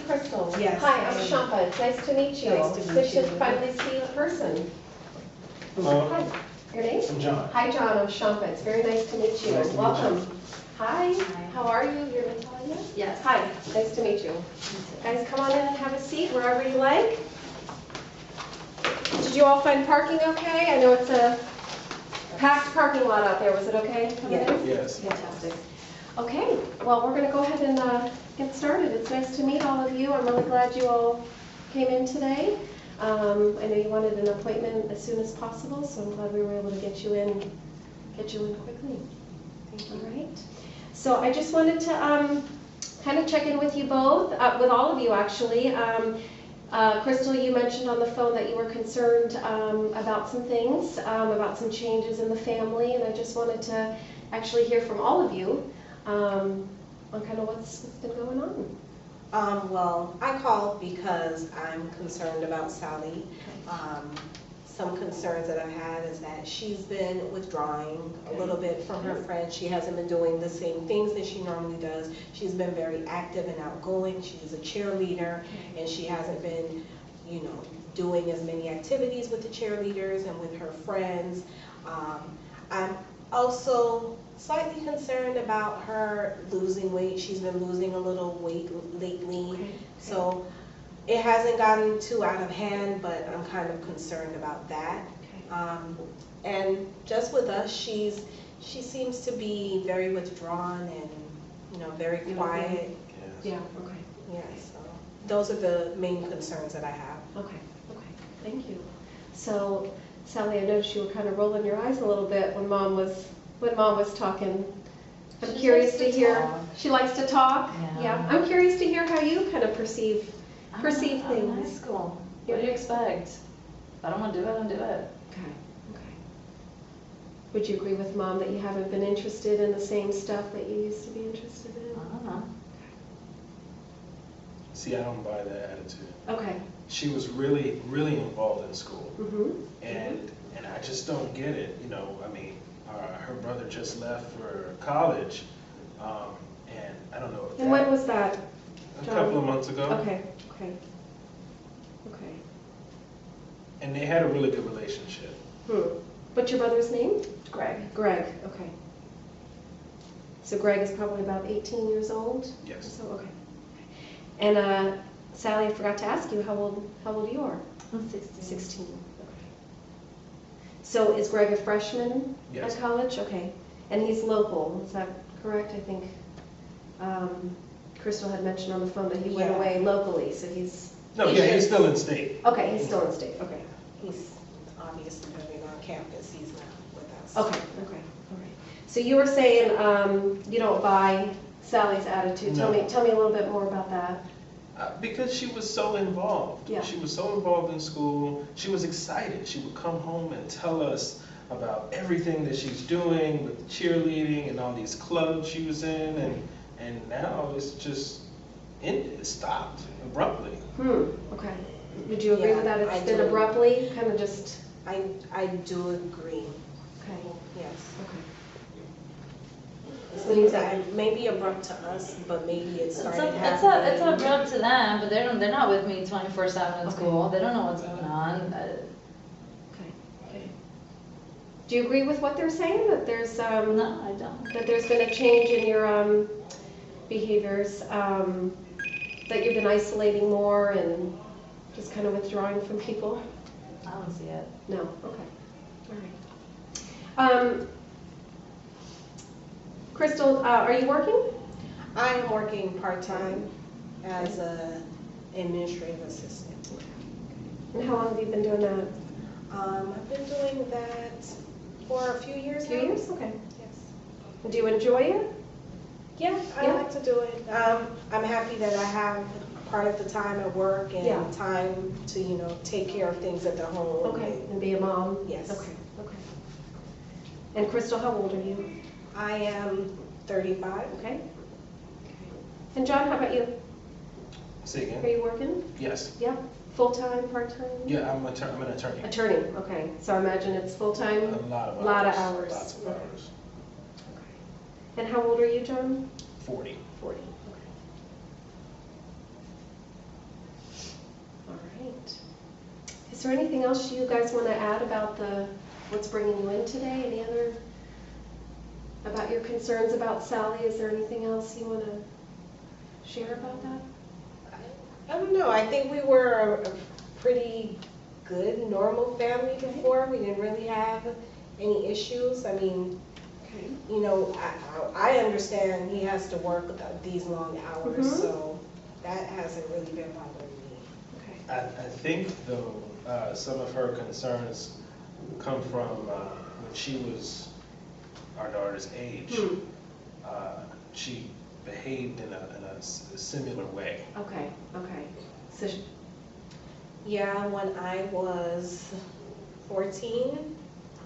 Crystal? Yes. Hi, I'm Shampa. It's nice to meet you. Nice to meet Good to you. finally see you in person. Hello, Hi. Your name? I'm John. Hi, John. I'm Shampa. It's very nice to meet you. Nice to meet Welcome. Hi. Hi. How are you? You're Natalia? Yes. Hi. Nice to meet you. Guys, come on in and have a seat wherever you like. Did you all find parking okay? I know it's a packed parking lot out there. Was it okay coming Yes. in? Yes. Fantastic. Okay, well, we're going to go ahead and get started. It's nice to meet all of you. I'm really glad you all came in today. I know you wanted an appointment as soon as possible, so I'm glad we were able to get you in quickly. All right. So I just wanted to kind of check in with you both, with all of you actually. Crystal, you mentioned on the phone that you were concerned about some things, about some changes in the family, and I just wanted to actually hear from all of you on kind of what's been going on. Well, I called because I'm concerned about Sally. Some concerns that I've had is that she's been withdrawing a little bit from her friends. She hasn't been doing the same things that she normally does. She's been very active and outgoing. She's a cheerleader, and she hasn't been, doing as many activities with the cheerleaders and with her friends. I'm also slightly concerned about her losing weight. She's been losing a little weight lately. So it hasn't gotten too out of hand, but I'm kind of concerned about that. And just with us, she seems to be very withdrawn and very quiet. Yeah, okay. Yeah, so those are the main concerns that I have. Okay, thank you. So, Sally, I noticed you were kind of rolling your eyes a little bit when Mom was talking. I'm curious to hear. She likes to talk. Yeah. I'm curious to hear how you kind of perceive I'm in high things. school. What do you expect? If I don't want to do it, I don't do it. Okay. Would you agree with Mom that you haven't been interested in the same stuff that you used to be interested in? I don't know. See, I don't buy that attitude. Okay. She was really, really involved in school, Mm-hmm. and I just don't get it. Her brother just left for college, and I don't know. And when was that? A couple of months ago. Okay. And they had a really good relationship. What's your brother's name? Greg. Greg, okay. So Greg is probably about 18 years old? Yes. So, okay. And Sally, I forgot to ask you how old you are? I'm 16. 16. Okay. So is Greg a freshman Yes. at college? Okay. And he's local, is that correct? I think Crystal had mentioned on the phone that he went Yeah. away locally, so he's... No, yeah, he's still in state. Okay, he's still in state, okay. He's obviously living on campus. He's not with us. Okay, all right. So you were saying you don't buy Sally's attitude. No. Tell me a little bit more about that. Because she was so involved. Yeah. She was so involved in school. She was excited. She would come home and tell us about everything that she's doing with cheerleading and all these clubs she was in, and now it's just ended. It stopped abruptly. Okay. Would you agree Yeah, with that? I It's been do. abruptly, kind of just... I do agree. Okay. Yes. What do you think? It may be abrupt to us, but maybe it's It's starting to it's happen. abrupt to them, but they're not with me 24/7 in Okay. school. They don't know what's going on. Okay. Do you agree with what they're saying, that there's No, I don't. that there's been a change in your behaviors, that you've been isolating more and just kind of withdrawing from people? I don't see it. No? Okay. All right. Crystal, are you working? I am working part-time as an administrative assistant. And how long have you been doing that? I've been doing that for a few years A few now. years? Okay. Yes. Do you enjoy it? Yeah, I Yeah. like to do it. I'm happy that I have part of the time at work and Yeah. time to, take care of things at the home. Okay. And be a mom? Yes. Okay. And Crystal, how old are you? I am 35. Okay. And John, how about you? Say Are again? you working? Yes. Yeah. Full-time, part-time? Yeah, I'm an attorney. Attorney, okay. So I imagine it's full-time? A lot of hours. Lot of hours. Lots of Okay. hours. And how old are you, John? 40. 40. Is there anything else you guys want to add about what's bringing you in today? Any other, about your concerns about Sally? Is there anything else you want to share about that? I don't know, I think we were a pretty good, normal family before. We didn't really have any issues. I mean, Okay. you know, I understand he has to work these long hours, Mhm. so that hasn't really been bothering me. Okay. I think though, some of her concerns come from when she was our daughter's age. Hmm. She behaved in a similar way. Okay, okay. So, Yeah, when I was 14,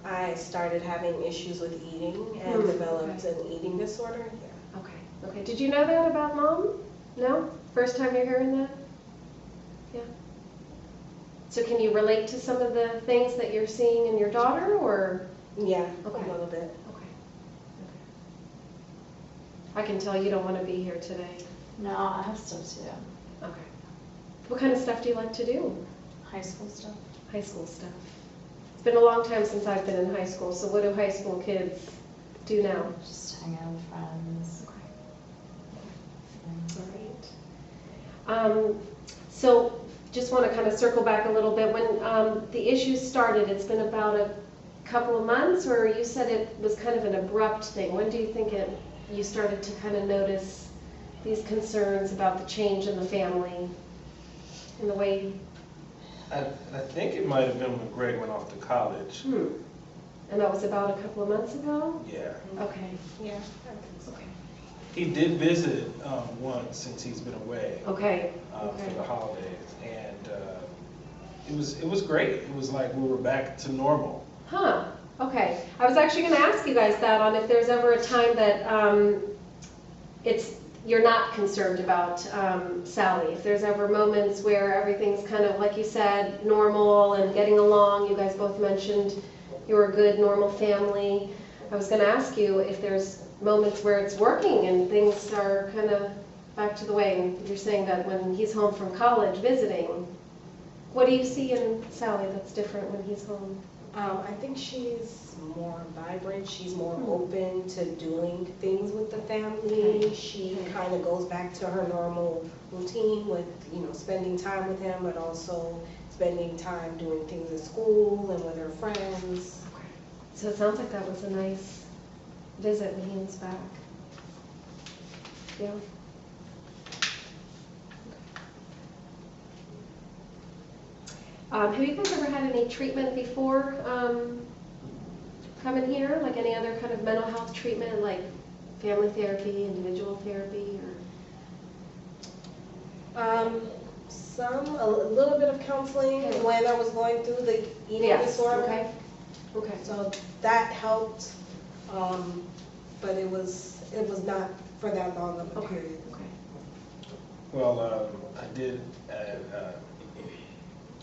I started having issues with eating and developed an eating disorder. Yeah. okay, okay. Did you know that about Mom? No? First time you're hearing that? Yeah. So can you relate to some of the things that you're seeing in your daughter, or? Yeah, Okay. a little bit. Okay. I can tell you don't want to be here today. No, I have stuff too. Okay. What kind of stuff do you like to do? High school stuff. High school stuff. It's been a long time since I've been in high school, so what do high school kids do now? Just hang out with friends. All right. So just want to kind of circle back a little bit. When the issues started, it's been about a couple of months, or you said it was kind of an abrupt thing. When do you think you started to kind of notice these concerns about the change in the family and the way? I think it might have been when Greg went off to college. And that was about a couple of months ago? Yeah. Okay. Yeah, I think so. Okay. He did visit once since he's been away Okay. for the holidays, and it was great. It was like we were back to normal. Huh, okay. I was actually going to ask you guys that on if there's ever a time that you're not concerned about Sally. If there's ever moments where everything's kind of, like you said, normal and getting along. You guys both mentioned you're a good, normal family. I was going to ask you if there's moments where it's working and things are kind of back to the way. And you're saying that when he's home from college visiting, what do you see in Sally that's different when he's home? I think she's more vibrant. She's more open to doing things with the family. Okay. She kind of goes back to her normal routine with, you know, spending time with him, but also spending time doing things at school and with her friends. So it sounds like that was a nice visit when he was back. Yeah. Have you guys ever had any treatment before coming here? Like any other kind of mental health treatment, like family therapy, individual therapy, or? A little bit of counseling Okay. when I was going through the eating disorder. Okay. Okay. So that helped, but it was not for that long of a Okay. period. Okay. Well, I did.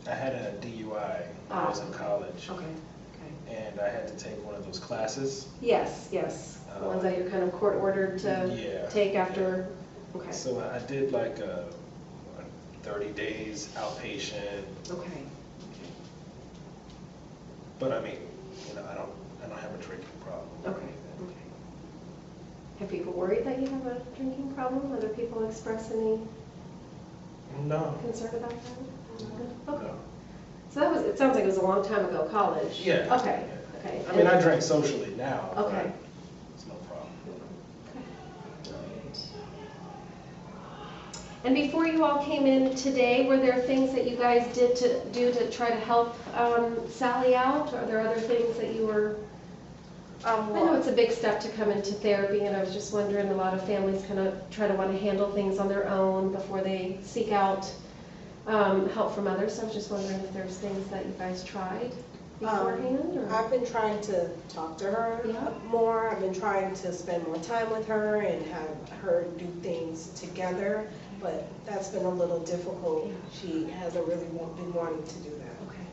I had a DUI when I was in college, Okay. Okay. and I had to take one of those classes. Yes. Yes. The ones that you're kind of court ordered to Yeah. take after. Okay. So I did like a 30 days outpatient, Okay. but I mean, you know, I don't have a drinking problem. or Okay. anything. Okay. Have people worried that you have a drinking problem? Other people express any No. concern about that? Okay. No. So that was, it sounds like it was a long time ago, college? Yeah. Okay, yeah. okay. I mean, I drink socially now. but Okay. It's no problem. And before you all came in today, were there things that you guys did to do to try to help Sally out? Are there other things that you were? I know it's a big step to come into therapy, and I was just wondering, a lot of families kind of try to want to handle things on their own before they seek out help from others. So I was just wondering if there's things that you guys tried beforehand? Or? I've been trying to talk to her Yeah. more. I've been trying to spend more time with her and have her do things together, but that's been a little difficult. Yeah. She hasn't really been wanting to do that. Okay.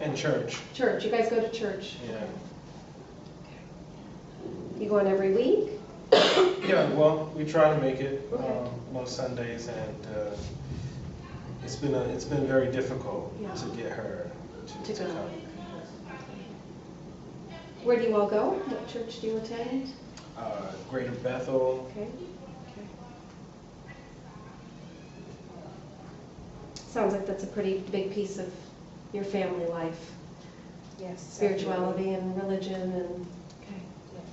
And church. Church, you guys go to church? Yeah. You going every week? Yeah, well, we try to make it Okay. most Sundays, and it's been very difficult Yeah. to get her to To go. come. Where do you all go? What church do you attend? Greater Bethel. Okay. Sounds like that's a pretty big piece of your family life, Yes. spirituality and religion and, okay. Yes.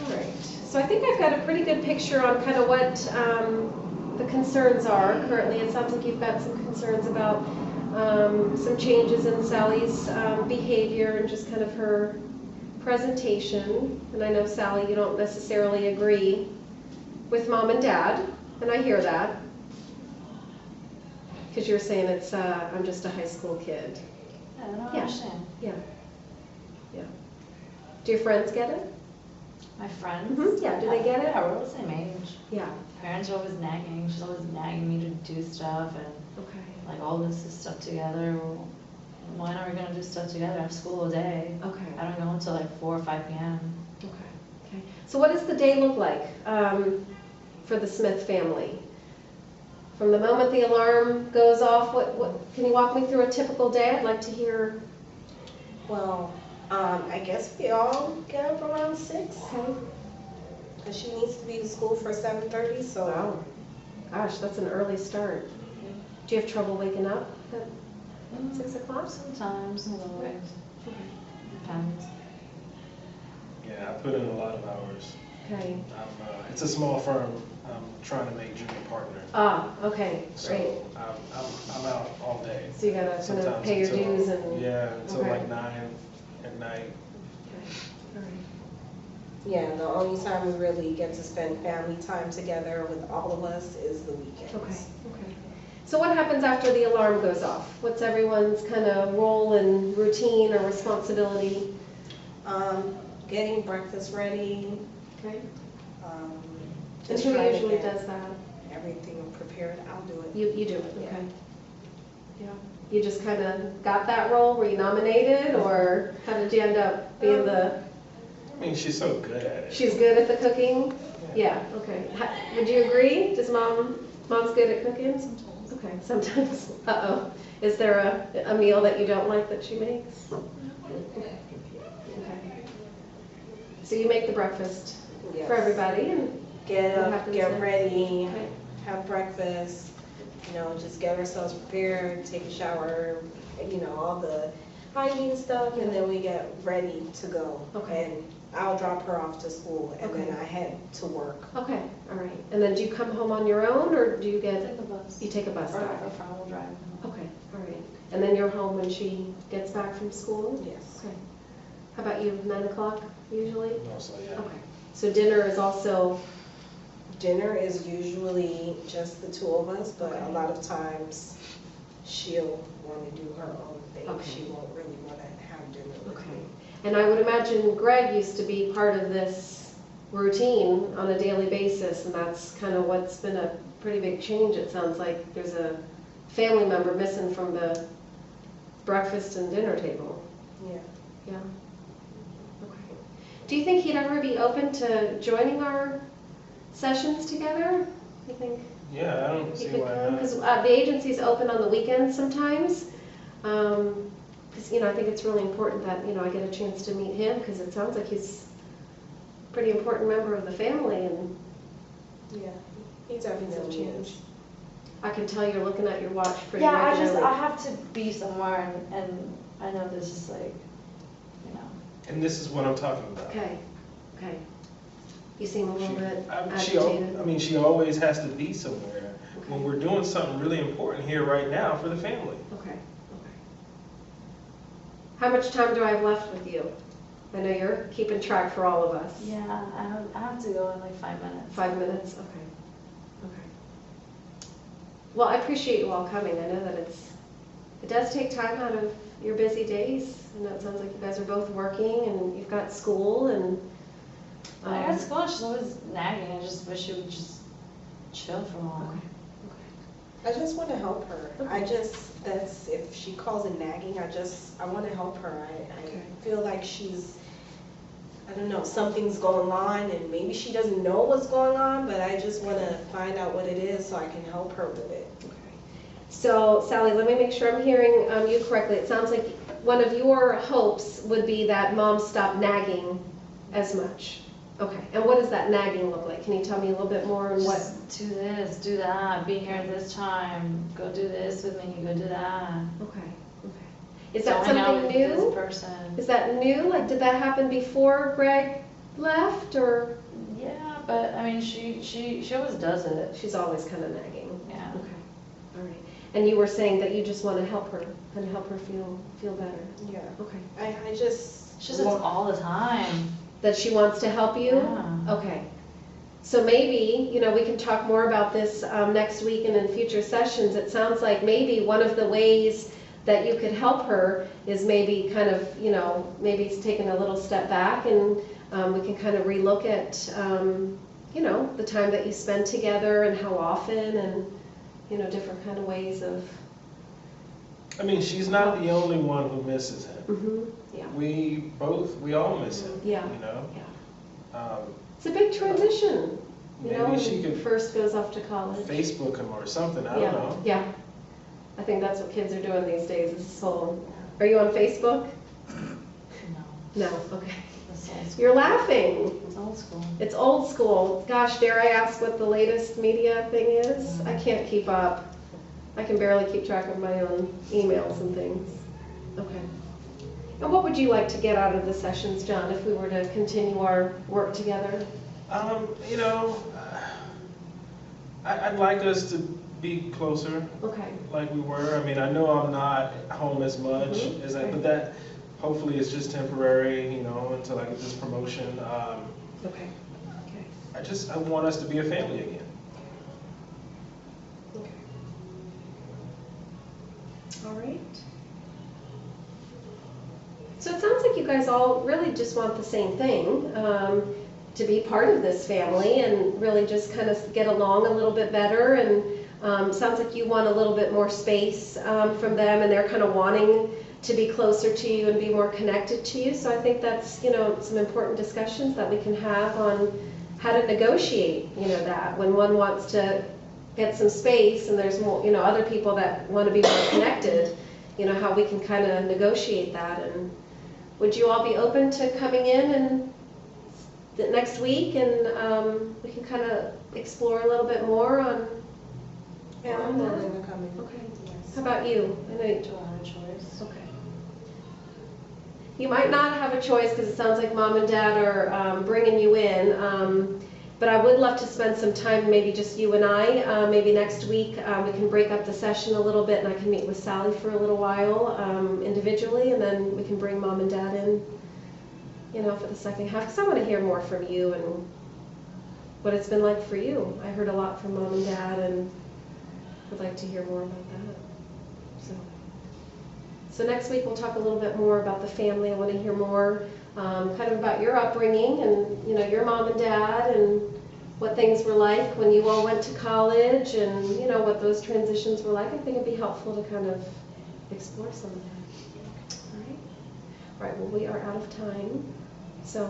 All right, so I think I've got a pretty good picture on kind of what the concerns are currently. It sounds like you've got some concerns about some changes in Sally's behavior and just kind of her presentation. And I know, Sally, you don't necessarily agree with Mom and Dad, and I hear that. Because you're saying it's, I'm just a high school kid. Yeah, I don't Yeah. understand. Yeah. Yeah. Do your friends get it? My friends? Yeah, do they get it? Yeah, we're all the same age. Yeah. Parents are always nagging, she's always nagging me to do stuff and Okay. like all this stuff together. When are we gonna do stuff together? I have school all day. Okay. I don't go until like 4 or 5 p.m. Okay. Okay. So what does the day look like for the Smith family? From the moment the alarm goes off, what can you walk me through a typical day? I'd like to hear. Well, I guess we all get up around 6. Okay. Because she needs to be to school for 7:30, so. Wow. Gosh, that's an early start. Do you have trouble waking up at 6 o'clock? Sometimes, a little bit. Depends. Yeah, I put in a lot of hours. Okay. It's a small firm. I'm trying to make junior partner. Ah, okay, So great. I'm out all day. So you gotta kind of Sometimes pay your until- dues and. Yeah, until Okay. like 9 at night. Okay. All right. Yeah, the only time we really get to spend family time together with all of us is the weekends. Okay, okay. So what happens after the alarm goes off? What's everyone's kind of role and routine or responsibility? Getting breakfast ready, Okay. And just who trying to usually get does that? everything prepared. I'll do it. You do it, Yeah. okay. Yeah. You just kind of got that role? Were you nominated, or how did you end up being the, I mean, she's so good at it. she's good at the cooking? Yeah, okay. Would you agree? Does mom's good at cooking? Sometimes. Okay, sometimes. Uh-oh. Is there a meal that you don't like that she makes? Okay. So you make the breakfast Yes. for everybody and, Get What up, happens get then? ready, okay, have breakfast, just get ourselves prepared, take a shower, all the hygiene stuff, and then we get ready to go. Okay. And I'll drop her off to school, and then Okay. I head to work. okay, all right. And then do you come home on your own, or do you get, Take the bus. you take a bus Or back? a friend will drive. Okay, all right. And then you're home when she gets back from school? Yes. Okay. How about you, 9 o'clock usually? Also, yeah. Okay. So dinner is also, Dinner is usually just the two of us, but Okay. a lot of times she'll want to do her own thing. Okay. She won't really want to have dinner with okay. me. And I would imagine Greg used to be part of this routine on a daily basis, and that's kind of what's been a pretty big change. It sounds like there's a family member missing from the breakfast and dinner table. Yeah. Yeah. Okay. Do you think he'd ever be open to joining our sessions together? You think Yeah, I don't he see could why come? not. Because the agency's open on the weekends sometimes. Because, I think it's really important that, I get a chance to meet him, because it sounds like he's a pretty important member of the family, and Yeah. He needs a definitely chance. is. I can tell you're looking at your watch pretty Yeah, regularly. I have to be somewhere and I know this is like, And this is what I'm talking about. Okay, okay. You seem a little bit agitated. She always has to be somewhere when Okay. we're doing something really important here right now for the family. Okay, okay. How much time do I have left with you? I know you're keeping track for all of us. yeah, I have to go in like 5 minutes. 5 minutes, okay, okay. Well, I appreciate you all coming. I know that it does take time out of your busy days. I know it sounds like you guys are both working and you've got school and. I got school, she's always nagging, I just wish she would just chill for a while. Okay, I just want to help her. Okay. If she calls it nagging, I want to help her. Okay. I feel like she's, I don't know, something's going on and maybe she doesn't know what's going on, but I just want to find out what it is so I can help her with it. So Sally, let me make sure I'm hearing you correctly. It sounds like one of your hopes would be that mom stop nagging as much. Okay, and what does that nagging look like? Can you tell me a little bit more on what? Just do this, do that, be here at this time, go do this with me, go do that. Okay, okay. Is that Don't hang out something with new? This person. Is that new? Like, did that happen before Greg left, or? Yeah, but I mean, she always does it. She's always kind of nagging. Yeah. Okay, all right. And you were saying that you just want to help her, kind of help her feel better. Yeah. Okay. I just She does it all the time. That she wants to help you? Yeah. Okay. So maybe, we can talk more about this next week and in future sessions. It sounds like maybe one of the ways that you could help her is maybe kind of, maybe it's taking a little step back and we can kind of relook at, the time that you spend together and how often and, different kind of ways of. I mean, she's not the only one who misses him. Yeah. We all miss him. Yeah. Yeah. It's a big transition, Maybe when she he could first goes off to college. Facebook him or something. I Yeah, don't know. yeah. I think that's what kids are doing these days, is this whole, are you on Facebook? No, No, okay. that's old school. You're laughing. It's old school. It's old school. Gosh, dare I ask what the latest media thing is? I can't keep up. I can barely keep track of my own emails and things. Okay. And what would you like to get out of the sessions, John, if we were to continue our work together? I'd like us to be closer, Okay. like we were. I mean, I know I'm not home as much Mhm. as but that hopefully is just temporary, until I get this promotion. Okay. Okay. I want us to be a family again. Okay. All right. So it sounds like you guys all really just want the same thing, to be part of this family and really just kind of get along a little bit better. And sounds like you want a little bit more space from them, and they're kind of wanting to be closer to you and be more connected to you. So I think that's, some important discussions that we can have on how to negotiate, that when one wants to get some space and there's more, other people that want to be more connected, how we can kind of negotiate that. And would you all be open to coming in and next week and we can kind of explore a little bit more on? Yeah, I'm willing to come in. Okay. Yes. How about you? I know you. Do I have a choice? Okay. You might not have a choice because it sounds like mom and dad are bringing you in. But I would love to spend some time, maybe just you and I, maybe next week. We can break up the session a little bit and I can meet with Sally for a little while individually, and then we can bring mom and dad in, for the second half. Because I want to hear more from you and what it's been like for you. I heard a lot from mom and dad and would like to hear more about that. So next week we'll talk a little bit more about the family. I want to hear more kind of about your upbringing and your mom and dad and what things were like when you all went to college and what those transitions were like. I think it'd be helpful to kind of explore some of that. All right, well, we are out of time. So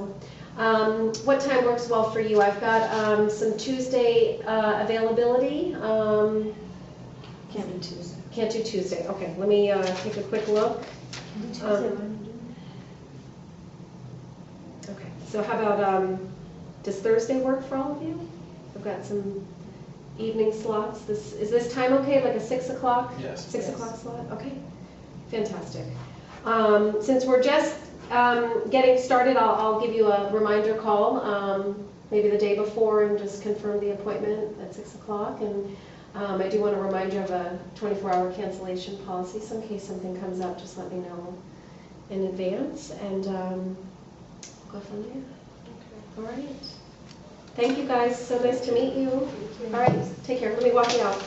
what time works well for you? I've got some Tuesday availability. Can't do Tuesday. Can't do Tuesday. Okay, let me take a quick look. Can't do Tuesday. Okay, so how about, does Thursday work for all of you? I've got some evening slots. Is this time okay, like a 6 o'clock? Yes. 6 Yes. o'clock slot? Okay, fantastic. Since we're just getting started, I'll give you a reminder call, maybe the day before, and just confirm the appointment at 6 o'clock. And I do want to remind you of a 24-hour cancellation policy, so in case something comes up, just let me know in advance, and go from there. All right. Thank you guys. So nice to meet you. All right. Take care. Let me walk you out.